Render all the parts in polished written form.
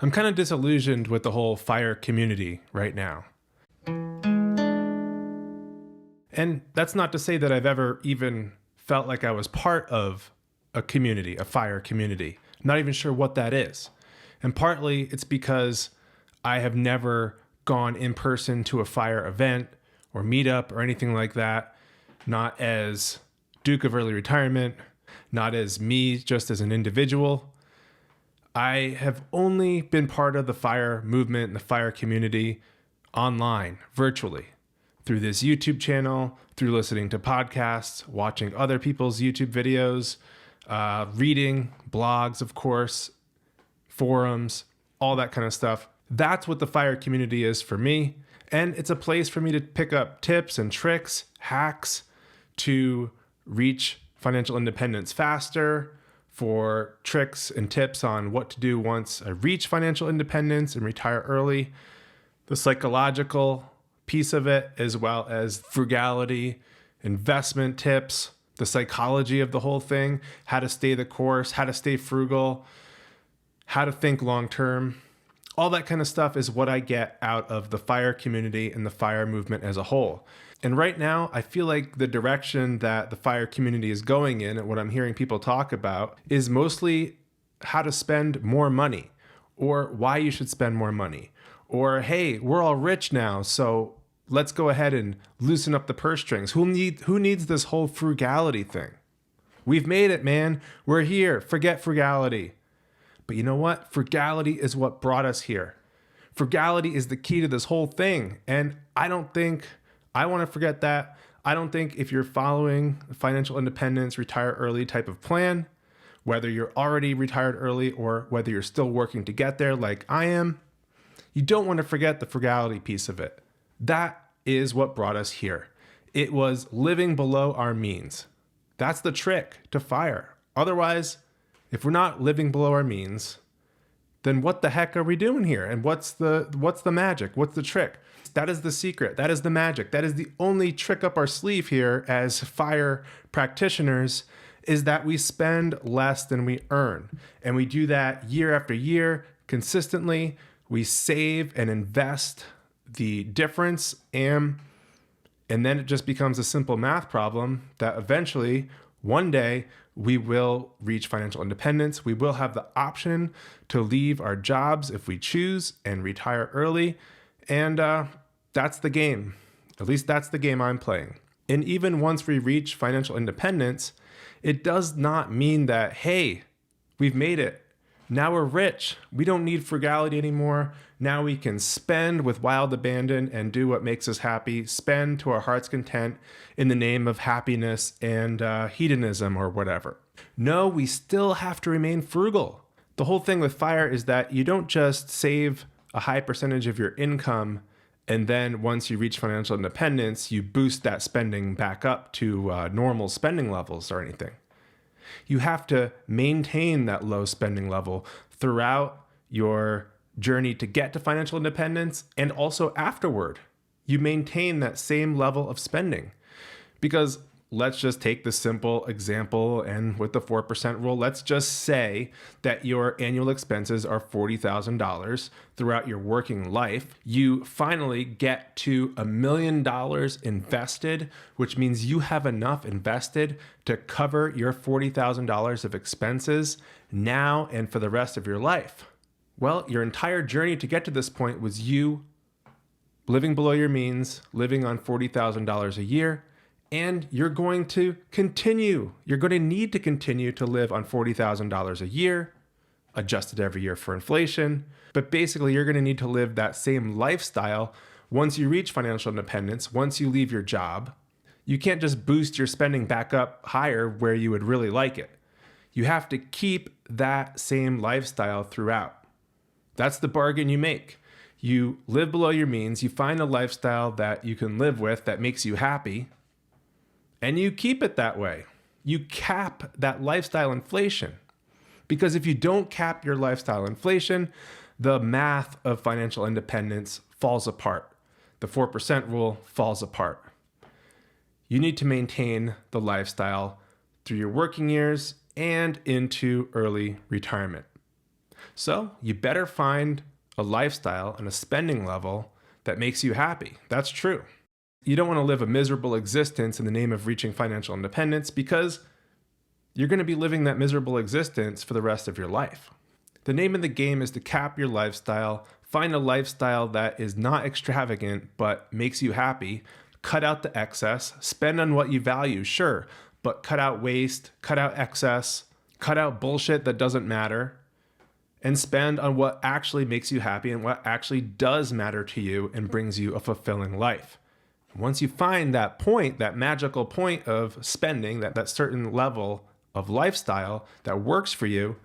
I'm kind of disillusioned with the whole FIRE community right now. And that's not to say that I've ever even felt like I was part of a community, a FIRE community. I'm not even sure what that is. And partly it's because I have never gone in person to a FIRE event or meetup or anything like that, not as Duke of Early Retirement, not as me just as an individual. I have only been part of the FIRE movement and the FIRE community online, virtually, through this YouTube channel, through listening to podcasts, watching other people's YouTube videos, reading blogs, of course, forums, all that kind of stuff. That's what the FIRE community is for me. And it's a place for me to pick up tips and tricks, hacks to reach financial independence faster, for tricks and tips on what to do once I reach financial independence and retire early, the psychological piece of it, as well as frugality, investment tips, the psychology of the whole thing, how to stay the course, how to stay frugal, how to think long-term. All that kind of stuff is what I get out of the FIRE community and the FIRE movement as a whole. And right now, I feel like the direction that the FIRE community is going in, and what I'm hearing people talk about, is mostly how to spend more money, or why you should spend more money, or hey, we're all rich now, so let's go ahead and loosen up the purse strings. Who needs this whole frugality thing? We've made it, man. We're here. Forget frugality. But you know what? Frugality is what brought us here. Frugality is the key to this whole thing. And I don't think I want to forget that. I don't think if you're following a financial independence, retire early type of plan, whether you're already retired early or whether you're still working to get there like I am, you don't want to forget the frugality piece of it. That is what brought us here. It was living below our means. That's the trick to FIRE. Otherwise, if we're not living below our means, then what the heck are we doing here? And what's the magic? What's the trick? That is the secret. That is the magic. That is the only trick up our sleeve here as FIRE practitioners, is that we spend less than we earn. And we do that year after year, consistently. We save and invest the difference, and then it just becomes a simple math problem that eventually, one day, we will reach financial independence. We will have the option to leave our jobs if we choose and retire early. And that's the game. At least that's the game I'm playing. And even once we reach financial independence, it does not mean that, hey, we've made it. Now we're rich. We don't need frugality anymore. Now we can spend with wild abandon and do what makes us happy, spend to our heart's content in the name of happiness and hedonism or whatever. No, we still have to remain frugal. The whole thing with FIRE is that you don't just save a high percentage of your income and then once you reach financial independence, you boost that spending back up to normal spending levels or anything. You have to maintain that low spending level throughout your journey to get to financial independence, and also afterward. You maintain that same level of spending. Because let's just take the simple example, and with the 4% rule, let's just say that your annual expenses are $40,000 throughout your working life. You finally get to $1 million invested, which means you have enough invested to cover your $40,000 of expenses now and for the rest of your life. Well, your entire journey to get to this point was you living below your means, living on $40,000 a year, and you're going to continue. You're going to need to continue to live on $40,000 a year, adjusted every year for inflation. But basically, you're going to need to live that same lifestyle once you reach financial independence, once you leave your job. You can't just boost your spending back up higher where you would really like it. You have to keep that same lifestyle throughout. That's the bargain you make. You live below your means, you find a lifestyle that you can live with that makes you happy, and you keep it that way. You cap that lifestyle inflation. Because if you don't cap your lifestyle inflation, the math of financial independence falls apart. The 4% rule falls apart. You need to maintain the lifestyle through your working years and into early retirement. So you better find a lifestyle and a spending level that makes you happy. That's true. You don't want to live a miserable existence in the name of reaching financial independence, because you're going to be living that miserable existence for the rest of your life. The name of the game is to cap your lifestyle, find a lifestyle that is not extravagant but makes you happy, cut out the excess, spend on what you value, sure, but cut out waste, cut out excess, cut out bullshit that doesn't matter, and spend on what actually makes you happy and what actually does matter to you and brings you a fulfilling life. Once you find that point, that magical point of spending, that certain level of lifestyle that works for you,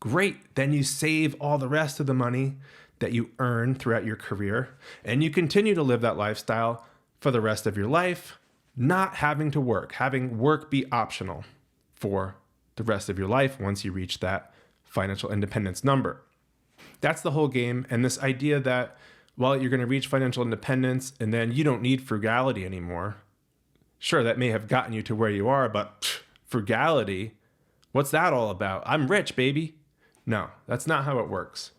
great. Then you save all the rest of the money that you earn throughout your career, and you continue to live that lifestyle for the rest of your life, not having to work, having work be optional for the rest of your life once you reach that financial independence number. That's the whole game. And this idea that, well, you're going to reach financial independence and then you don't need frugality anymore. Sure, that may have gotten you to where you are, but frugality, what's that all about? I'm rich, baby. No, that's not how it works.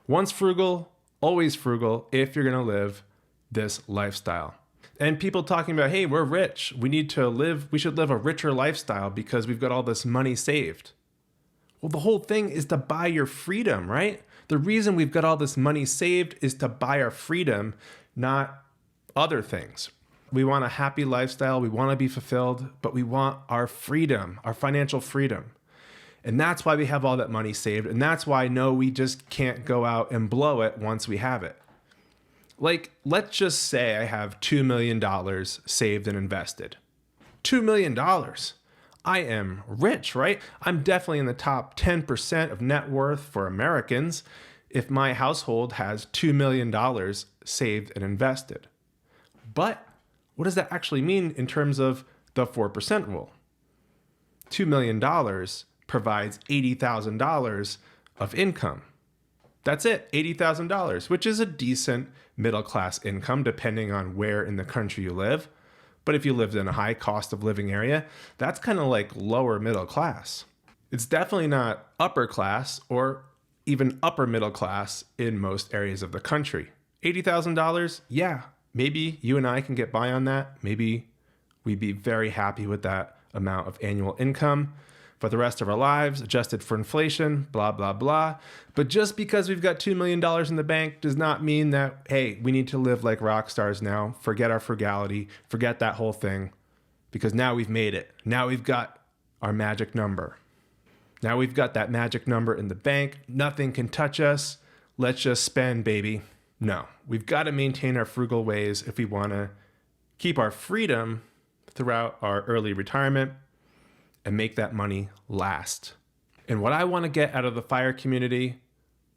Once frugal, always frugal if you're going to live this lifestyle. And people talking about, hey, we're rich. We should live a richer lifestyle because we've got all this money saved. Well, the whole thing is to buy your freedom, right? The reason we've got all this money saved is to buy our freedom, not other things. We want a happy lifestyle. We want to be fulfilled, but we want our freedom, our financial freedom. And that's why we have all that money saved. And that's why, no, we just can't go out and blow it once we have it. Like, let's just say I have $2 million saved and invested. $2 million. I am rich, right? I'm definitely in the top 10% of net worth for Americans if my household has $2 million saved and invested. But what does that actually mean in terms of the 4% rule? $2 million provides $80,000 of income. That's it, $80,000, which is a decent middle-class income depending on where in the country you live. But if you lived in a high cost of living area, that's kind of like lower middle class. It's definitely not upper class or even upper middle class in most areas of the country. $80,000, yeah, maybe you and I can get by on that. Maybe we'd be very happy with that amount of annual income for the rest of our lives, adjusted for inflation, blah, blah, blah. But just because we've got $2 million in the bank does not mean that, hey, we need to live like rock stars now, forget our frugality, forget that whole thing, because now we've made it. Now we've got our magic number. Now we've got that magic number in the bank. Nothing can touch us. Let's just spend, baby. No, we've got to maintain our frugal ways if we want to keep our freedom throughout our early retirement and make that money last. And what I want to get out of the FIRE community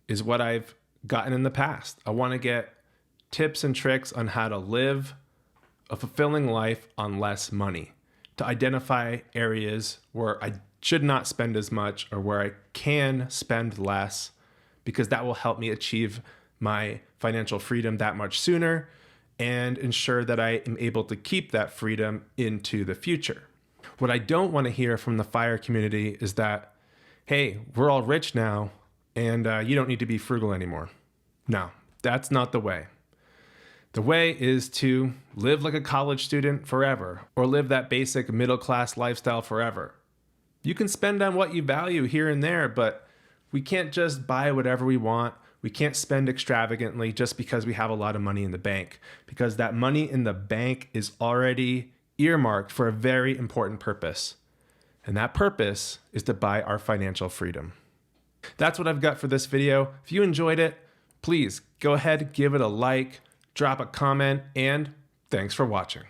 is what I've gotten in the past. I want to get tips and tricks on how to live a fulfilling life on less money, to identify areas where I should not spend as much or where I can spend less, because that will help me achieve my financial freedom that much sooner and ensure that I am able to keep that freedom into the future. What I don't want to hear from the FIRE community is that, hey, we're all rich now and you don't need to be frugal anymore. No, that's not the way. The way is to live like a college student forever, or live that basic middle-class lifestyle forever. You can spend on what you value here and there, but we can't just buy whatever we want. We can't spend extravagantly just because we have a lot of money in the bank, because that money in the bank is already earmarked for a very important purpose. And that purpose is to buy our financial freedom. That's what I've got for this video. If you enjoyed it, please go ahead, give it a like, drop a comment, and thanks for watching.